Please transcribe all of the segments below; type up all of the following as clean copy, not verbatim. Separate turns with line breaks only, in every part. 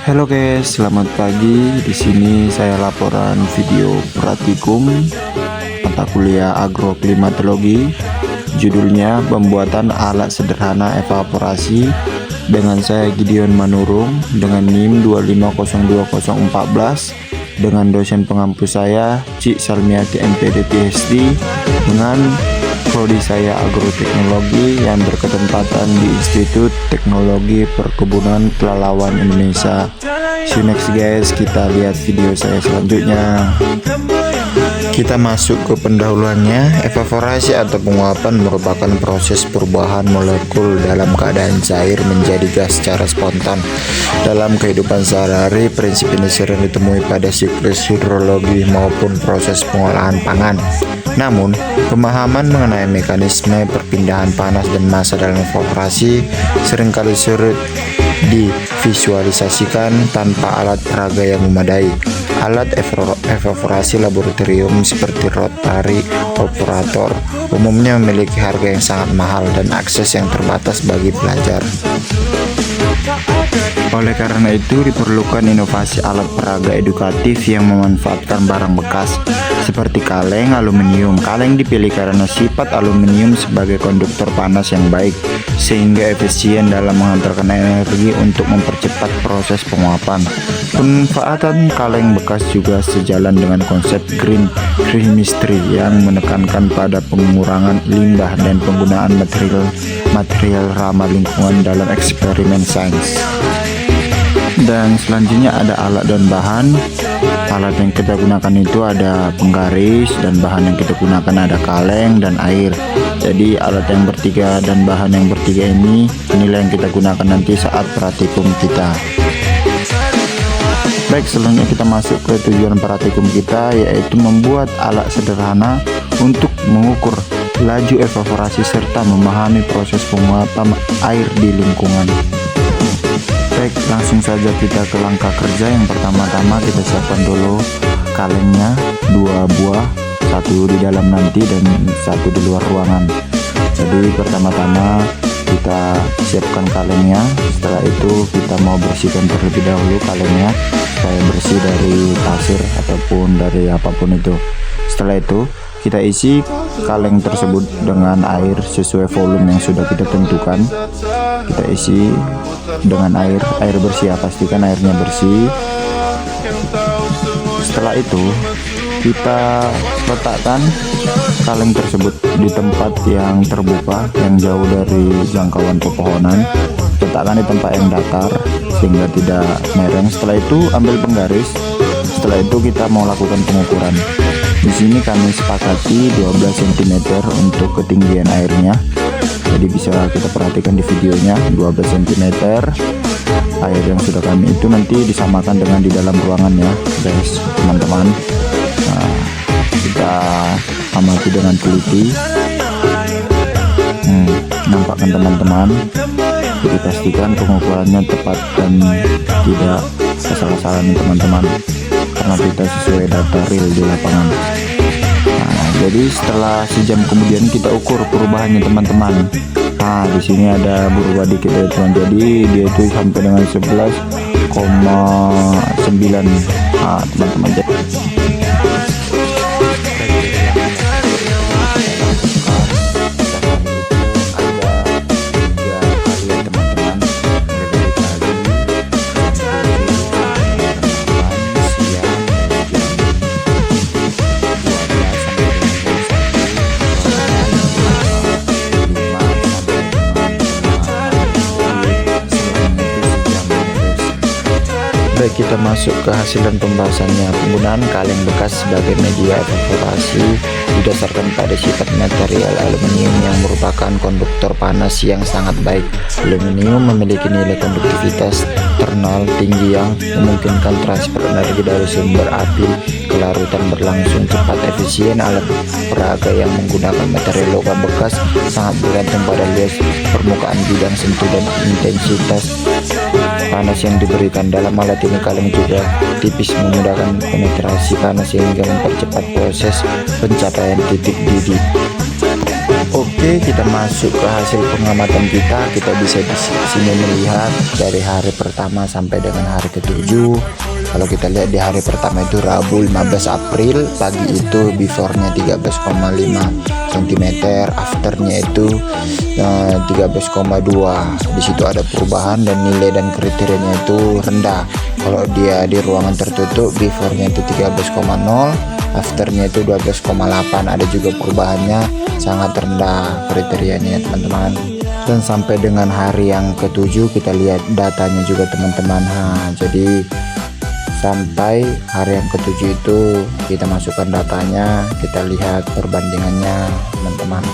Halo guys, selamat pagi. Di sini saya laporan video praktikum mata kuliah agroklimatologi. Judulnya pembuatan alat sederhana evaporasi dengan saya Gideon Manurung dengan NIM 2502014 dengan dosen pengampu saya Cik Salmiati MPD PhD dengan prodi saya agroteknologi yang berketempatan di Institut Teknologi Perkebunan Pelalawan Indonesia. See you next guys, kita lihat video saya selanjutnya. Kita masuk ke pendahuluannya. Evaporasi atau penguapan merupakan proses perubahan molekul dalam keadaan cair menjadi gas secara spontan. Dalam kehidupan sehari-hari, prinsip ini sering ditemui pada siklus hidrologi maupun proses pengolahan pangan. Namun, pemahaman mengenai mekanisme perpindahan panas dan massa dalam evaporasi seringkali sulit divisualisasikan tanpa alat peraga yang memadai. Alat evaporasi laboratorium seperti rotary operator umumnya memiliki harga yang sangat mahal dan akses yang terbatas bagi pelajar. Oleh karena itu diperlukan inovasi alat peraga edukatif yang memanfaatkan barang bekas seperti kaleng aluminium. Kaleng dipilih karena sifat aluminium sebagai konduktor panas yang baik sehingga efisien dalam menghantarkan energi untuk mempercepat proses penguapan. Pemanfaatan kaleng bekas juga sejalan dengan konsep green chemistry yang menekankan pada pengurangan limbah dan penggunaan material ramah lingkungan dalam eksperimen sains. Dan selanjutnya ada alat dan bahan. Alat yang kita gunakan itu ada penggaris, dan bahan yang kita gunakan ada kaleng dan air. Jadi alat yang bertiga dan bahan yang bertiga inilah yang kita gunakan nanti saat praktikum kita. Baik, selanjutnya kita masuk ke tujuan praktikum kita, yaitu membuat alat sederhana untuk mengukur laju evaporasi serta memahami proses penguapan air di lingkungan. Baik, langsung saja kita ke langkah kerja. Yang pertama-tama kita siapkan dulu kalengnya 2 buah, 1 di dalam nanti dan 1 di luar ruangan. Jadi pertama-tama kita siapkan kalengnya. Setelah itu kita mau bersihkan terlebih dahulu kalengnya supaya bersih dari pasir ataupun dari apapun itu. Setelah itu kita isi kaleng tersebut dengan air sesuai volume yang sudah kita tentukan. Kita isi dengan air bersih ya, pastikan airnya bersih. Setelah itu kita letakkan kaleng tersebut di tempat yang terbuka, yang jauh dari jangkauan pepohonan. Letakkan di tempat yang datar sehingga tidak mereng. Setelah itu ambil penggaris. Setelah itu kita mau lakukan pengukuran. Di sini kami sepakati 12 cm untuk ketinggian airnya. Jadi bisa kita perhatikan di videonya 12 cm. Air yang sudah kami itu nanti disamakan dengan di dalam ruangan ya guys, teman-teman. Nah, kita amati dengan teliti. Nampakkan teman-teman. Jadi pastikan pengukurannya tepat dan tidak asal-asalan teman-teman, karena kita sesuai data real di lapangan. Nah, jadi setelah sejam kemudian kita ukur perubahannya teman-teman. Nah, di sini ada berubah dikit ya teman. Jadi dia itu sampai dengan 11,9. Nah, teman-teman. Baik, kita masuk ke hasil dan pembahasannya. Penggunaan kaleng bekas sebagai media evaporasi didasarkan pada sifat material aluminium yang merupakan konduktor panas yang sangat baik. Aluminium memiliki nilai konduktivitas thermal tinggi yang memungkinkan transfer energi dari sumber api ke larutan berlangsung cepat, efisien. Alat peraga yang menggunakan material logam bekas sangat bergantung pada luas permukaan bidang sentuh dan intensitas panas yang diberikan. Dalam alat ini kaleng juga tipis, memudahkan penetrasi panas sehingga mempercepat proses pencapaian titik didih. Oke, kita masuk ke hasil pengamatan kita. Kita bisa di sini melihat dari hari pertama sampai dengan hari ke-7. Kalau kita lihat di hari pertama itu Rabu 15 April, pagi itu before-nya 13,5 cm, afternya itu 13,2. Di situ ada perubahan dan nilai dan kriterianya itu rendah. Kalau dia di ruangan tertutup, before-nya itu 13,0, afternya itu 12,8. Ada juga perubahannya sangat rendah kriterianya, teman-teman. Dan sampai dengan hari yang ke-7 kita lihat datanya juga, teman-teman. Jadi sampai hari yang ke-7 itu kita masukkan datanya, kita lihat perbandingannya, teman-teman.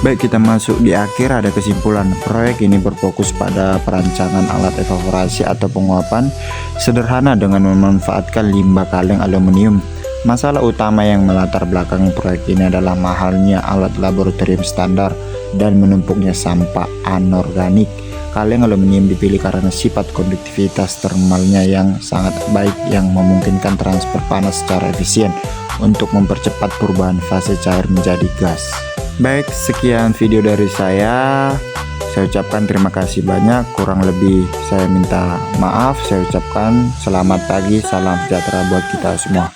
Baik, kita masuk di akhir. Ada kesimpulan. Proyek ini berfokus pada perancangan alat evaporasi atau penguapan sederhana dengan memanfaatkan limbah kaleng aluminium. Masalah utama yang melatar belakangi proyek ini adalah mahalnya alat laboratorium standar dan menumpuknya sampah anorganik. Kaleng aluminium dipilih karena sifat konduktivitas termalnya yang sangat baik yang memungkinkan transfer panas secara efisien untuk mempercepat perubahan fase cair menjadi gas. Baik, sekian video dari saya. Saya ucapkan terima kasih banyak. Kurang lebih saya minta maaf. Saya ucapkan selamat pagi, salam sejahtera buat kita semua.